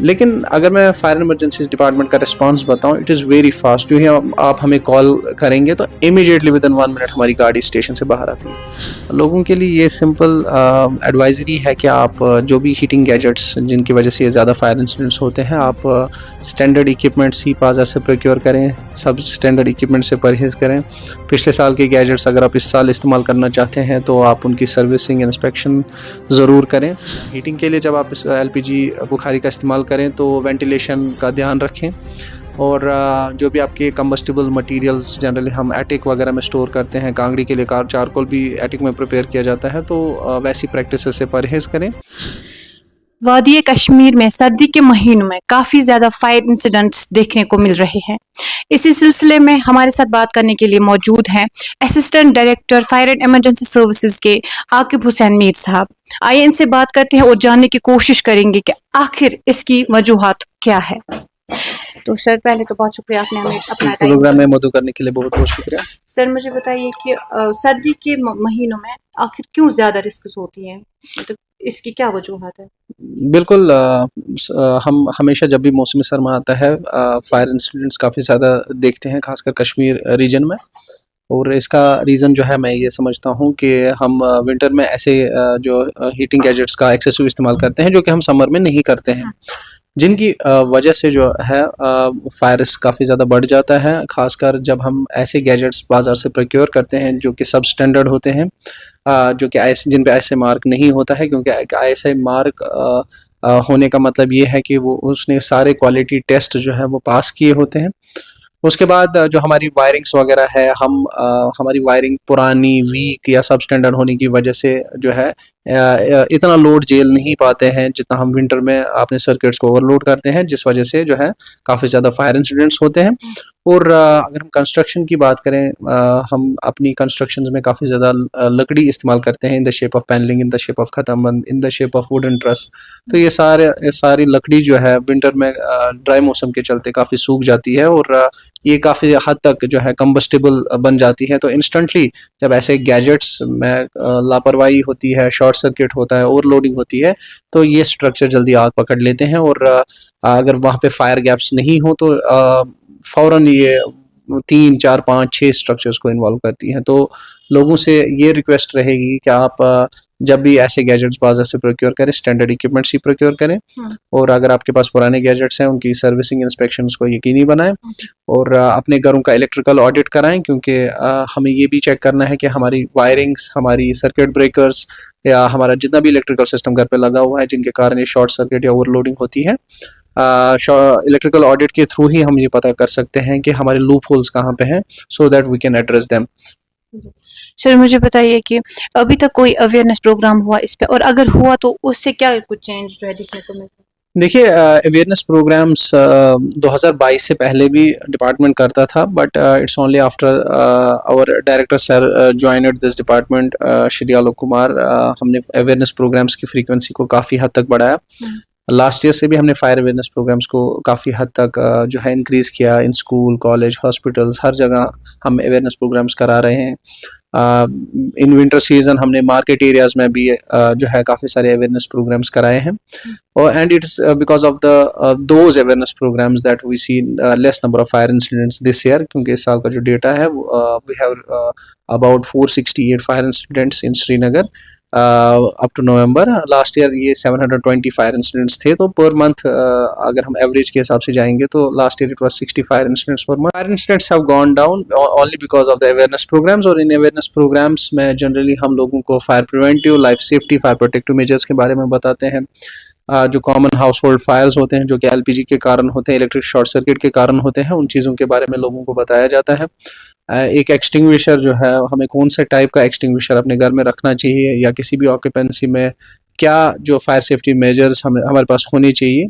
लेकिन अगर मैं फायर एंड इमरजेंसी डिपार्टमेंट का रिस्पांस बताऊं, इट इज़ वेरी फास्ट। जो ही आप हमें कॉल करेंगे तो इमीडिएटली विद इन 1 मिनट हमारी गाड़ी स्टेशन से बाहर आती है। लोगों के लिए ये सिंपल एडवाइजरी है कि आप जो भी हीटिंग गैजेट्स जिनकी वजह से ज़्यादा फायर इंसिडेंट्स होते हैं, आप स्टैंडर्ड इक्विपमेंट्स ही बाजार से प्रोक्योर करें, सब स्टैंडर्ड इक्विपमेंट से परहेज़ करें। पिछले साल के गैजेट्स अगर आप इस साल इस्तेमाल करना चाहते हैं तो आप उनकी सर्विसिंग इंस्पेक्शन ज़रूर करें। हीटिंग के लिए जब आप इस LPG बुखारी का इस्तेमाल करें तो वेंटिलेशन का ध्यान रखें, और जो भी आपके कंबस्टिबल मटेरियल्स जनरली हम एटिक वगैरह में स्टोर करते हैं, कांगड़ी के लिए चारकोल भी एटिक में प्रिपेयर किया जाता है, तो वैसी प्रैक्टिस से परहेज़ करें। वादी कश्मीर में सर्दी के महीनों में काफ़ी ज़्यादा फायर इंसिडेंट्स देखने को मिल रहे हैं। इसी सिलसिले में हमारे साथ बात करने के लिए मौजूद हैं assistant director fire and emergency services के आकिब हुसैन मीर साहब। आइए इनसे बात करते हैं और जानने की कोशिश करेंगे कि आखिर इसकी वजूहात क्या है। तो सर, पहले तो बहुत शुक्रिया, आपने हमें अपना प्रोग्राम में मदद करने के लिए बहुत बहुत शुक्रिया। सर, मुझे बताइए कि सर्दी के महीनों में आखिर क्यों ज़्यादा रिस्क होती हैं, मतलब इसकी क्या वजूहत है? बिल्कुल, हम हमेशा जब भी मौसम सरमा आता है फायर इंसिडेंट्स काफ़ी ज़्यादा देखते हैं, खासकर कश्मीर रीजन में। और इसका रीज़न जो है मैं ये समझता हूँ कि हम विंटर में ऐसे जो हीटिंग गैजेट्स का एक्सेसिव इस्तेमाल करते हैं जो कि हम समर में नहीं करते हैं, जिनकी वजह से जो है फायर रिस्क काफ़ी ज़्यादा बढ़ जाता है। खासकर जब हम ऐसे गैजेट्स बाज़ार से प्रोक्योर करते हैं जो कि सब स्टैंडर्ड होते हैं, जो कि जिन पे ऐसे मार्क नहीं होता है, क्योंकि ऐसे मार्क होने का मतलब ये है कि वो उसने सारे क्वालिटी टेस्ट जो है वो पास किए होते हैं। उसके बाद जो हमारी वायरिंग्स वगैरह है, हमारी वायरिंग पुरानी, वीक या सब स्टैंडर्ड होने की वजह से जो है इतना लोड झेल नहीं पाते हैं जितना हम विंटर में अपने सर्किट्स को ओवरलोड करते हैं, जिस वजह से जो है काफ़ी ज़्यादा फायर इंसिडेंट्स होते हैं। और अगर हम कंस्ट्रक्शन की बात करें, हम अपनी कंस्ट्रक्शंस में काफ़ी ज़्यादा लकड़ी इस्तेमाल करते हैं, in the shape of panelling, in the shape of खतमबंद, in the shape of wooden truss. तो ये सारी लकड़ी जो है विंटर में ड्राई मौसम के चलते काफ़ी सूख जाती है, और ये काफ़ी हद तक जो है कंबस्टिबल बन जाती है। तो इंस्टेंटली जब ऐसे गैजेट्स में लापरवाही होती है, शॉर्ट सर्किट होता है, ओवरलोडिंग होती है, तो ये स्ट्रक्चर जल्दी आग पकड़ लेते हैं। और अगर वहाँ पे फायर गैप्स नहीं हो तो फ़ौरन ये 3, 4, 5, 6 स्ट्रक्चर्स को इन्वॉल्व करती हैं। तो लोगों से ये रिक्वेस्ट रहेगी कि आप जब भी ऐसे गैजेट्स बाजार से प्रोक्योर करें, स्टैंडर्ड इक्विपमेंट्स ही प्रोक्योर करें। और अगर आपके पास पुराने गैजेट्स हैं, उनकी सर्विसिंग इंस्पेक्शंस को यकीनी बनाएं, और अपने घरों का इलेक्ट्रिकल ऑडिट कराएं, क्योंकि हमें ये भी चेक करना है कि हमारी वायरिंग्स, हमारी सर्किट ब्रेकर्स या हमारा जितना भी इलेक्ट्रिकल सिस्टम घर पे लगा हुआ है जिनके कारण ये शॉर्ट सर्किट या ओवरलोडिंग होती है, इलेक्ट्रिकल ऑडिट के थ्रू ही हम ये पता कर सकते हैं कि हमारे लूप होल्स कहाँ पे हैं, so that we can address them. Sir, मुझे बताइए कि अभी तक कोई अवेयरनेस प्रोग्राम हुआ इस पे, और अगर हुआ तो उससे क्या कुछ चेंज जो है दिखने को मिलता है? देखिए, अवेयरनेस प्रोग्राम्स 2022 से पहले भी डिपार्टमेंट करता था, but it's only after our director sir joined this department, Shri Alok Kumar, हमने अवेयरनेस प्रोग्राम्स की फ्रीक्वेंसी को काफ़ी हद तक बढ़ाया। लास्ट ईयर से भी हमने फायर अवेयरनेस प्रोग्राम्स को काफ़ी हद तक जो है इंक्रीज़ किया। इन स्कूल, कॉलेज, हॉस्पिटल्स, हर जगह हम अवेयरनेस प्रोग्राम्स करा रहे हैं। इन विंटर सीजन हमने मार्केट एरियाज़ में भी जो है काफ़ी सारे अवेयरनेस प्रोग्राम्स कराए हैं, और and it's because of the those awareness programmes that we see less number of fire incidents this year, क्योंकि इस साल का जो डेटा है we have about 468 fire incidents in Srinagar up to November. Last year ये 720 फायर इंसिडेंट्स थे, तो per month अगर हम एवरेज के हिसाब से जाएंगे तो last year it was 60 fire incidents per month. Fire incidents have gone down only because of the awareness programs, और इन अवेयरनेस प्रोग्राम्स में जनरली हम लोगों को fire preventive, life safety, fire protective measures के बारे में बताते हैं। जो कॉमन हाउस होल्ड फायर्स होते हैं जो कि LPG के कारण होते हैं, इलेक्ट्रिक शॉर्ट सर्किट के कारण होते हैं, उन चीज़ों के बारे में लोगों को बताया जाता है। एक एक्सटिंग्विशर जो है, हमें कौन से टाइप का एक्सटिंग्विशर अपने घर में रखना चाहिए, या किसी भी ऑक्यूपेंसी में क्या जो फायर सेफ्टी मेजर्स हमारे पास होने चाहिए,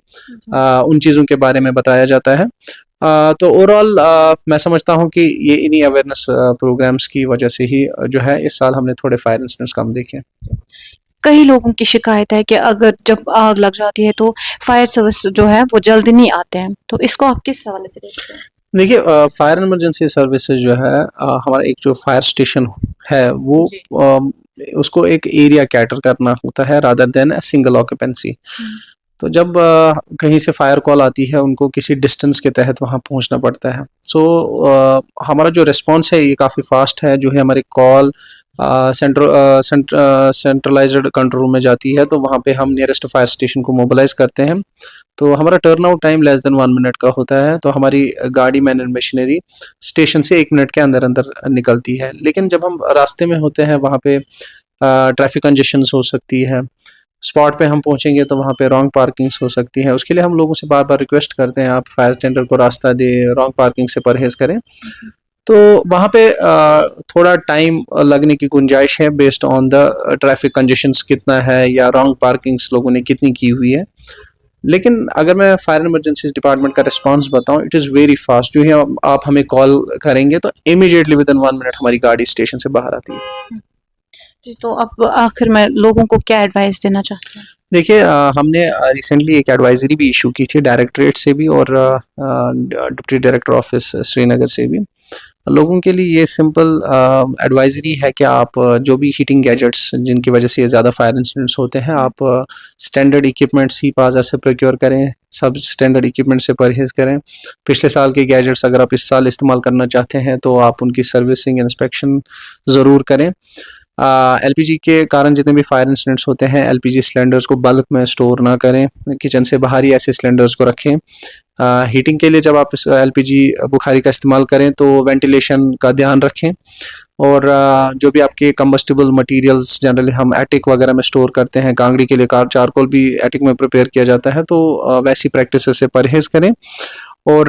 उन चीज़ों के बारे में बताया जाता है। तो ओवरऑल मैं समझता हूँ कि ये इन्हीं अवेयरनेस प्रोग्राम्स की वजह से ही जो है इस साल हमने थोड़े फायर इंसिडेंट्स कम देखे। कई लोगों की शिकायत है कि अगर जब आग लग जाती है तो फायर सर्विस जो है वो जल्दी नहीं आते हैं, तो इसको आप किस हवाले से देखते हैं? देखिए, फायर एंड इमरजेंसी सर्विसेज जो है, हमारा एक जो फायर स्टेशन है वो उसको एक एरिया कैटर करना होता है रादर देन सिंगल ऑक्यूपेंसी। तो जब कहीं से फायर कॉल आती है उनको किसी डिस्टेंस के तहत वहाँ पहुँचना पड़ता है। सो हमारा जो रिस्पॉन्स है ये काफ़ी फास्ट है। जो है हमारी कॉल सेंट्रलाइज्ड कंट्रोल रूम में जाती है, तो वहाँ पे हम नियरेस्ट फायर स्टेशन को मोबिलाइज करते हैं। तो हमारा turn out time less than 1 minute का होता है। तो हमारी गाड़ी मैन एंड मशीनरी स्टेशन से 1 मिनट के अंदर अंदर निकलती है। लेकिन जब हम रास्ते में होते हैं वहाँ पे ट्रैफिक कंजेशंस हो सकती है, स्पॉट पे हम पहुंचेंगे तो वहाँ पे रॉन्ग पार्किंग्स हो सकती है। उसके लिए हम लोगों से बार बार रिक्वेस्ट करते हैं आप फायर टेंडर को रास्ता दे, रॉन्ग पार्किंग से परहेज करें। तो वहाँ पे थोड़ा टाइम लगने की गुंजाइश है based on the traffic congestions कितना है या रॉन्ग पार्किंग्स लोगों ने कितनी की हुई है। लेकिन अगर मैं फायर इमरजेंसीज डिपार्टमेंट का रिस्पांस बताऊं, इट इज़ वेरी फास्ट। जो है आप हमें कॉल करेंगे तो इमीडिएटली विद इन 1 मिनट हमारी गाड़ी स्टेशन से बाहर आती है। जी, तो अब आखिर में लोगों को क्या एडवाइस देना चाहते हैं? देखिए, हमने रिसेंटली एक एडवाइजरी भी इशू की थी डायरेक्टरेट से भी और डिप्टी डायरेक्टर ऑफिस श्रीनगर से भी। लोगों के लिए ये सिंपल एडवाइजरी है कि आप जो भी हीटिंग गैजेट्स जिनकी वजह से ये ज़्यादा फायर इंसिडेंट्स होते हैं, आप स्टैंडर्ड इक्विपमेंट्स ही बाजार से प्रोक्योर करें, सब स्टैंडर्ड इक्विपमेंट से परहेज करें। पिछले साल के गैजेट्स अगर आप इस साल इस्तेमाल करना चाहते हैं तो आप उनकी सर्विसिंग इंस्पेक्शन ज़रूर करें। एलपीजी के कारण जितने भी फायर इंसिडेंट्स होते हैं, एलपीजी सिलेंडर्स को बल्क में स्टोर ना करें, किचन से बाहर ही ऐसे सिलेंडर्स को रखें। हीटिंग के लिए जब आप एलपीजी बुखारी का इस्तेमाल करें तो वेंटिलेशन का ध्यान रखें। और जो भी आपके कंबस्टिबल मटेरियल्स जनरली हम एटिक वगैरह में स्टोर करते हैं, कांगड़ी के लिए चारकोल भी एटिक में प्रिपेयर किया जाता है, तो वैसी प्रैक्टिस से परहेज करें। और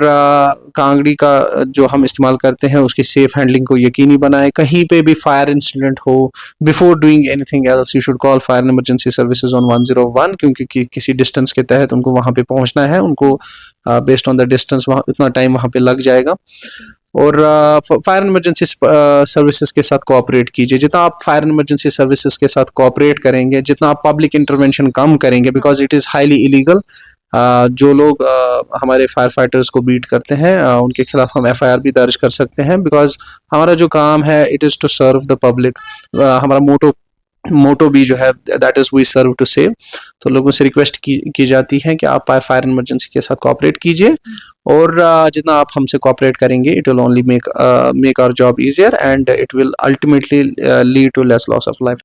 कांगड़ी का जो हम इस्तेमाल करते हैं उसकी सेफ हैंडलिंग को यकीनी बनाएं। कहीं पे भी फायर इंसिडेंट हो, before doing anything else you should call fire emergency services on 101, क्योंकि किसी डिस्टेंस के तहत उनको वहाँ पे पहुँचना है। उनको बेस्ड ऑन द डिस्टेंस वहाँ उतना टाइम वहाँ पे लग जाएगा। और फायर इमरजेंसी सर्विसेज के साथ कोऑपरेट कीजिए। जितना आप फायर इमरजेंसी सर्विसेज के साथ कोऑपरेट करेंगे, जितना आप पब्लिक इंटरवेंशन कम करेंगे, because it is highly illegal. जो लोग हमारे फायर फाइटर्स को बीट करते हैं उनके खिलाफ हम एफआईआर भी दर्ज कर सकते हैं, बिकॉज हमारा जो काम है it is to serve the public. हमारा मोटो भी जो है that is we serve to save. तो लोगों से रिक्वेस्ट की जाती है कि आप फायर इमरजेंसी के साथ कोऑपरेट कीजिए, और जितना आप हमसे कोऑपरेट करेंगे it will only make our job easier and it will ultimately lead to less loss of life.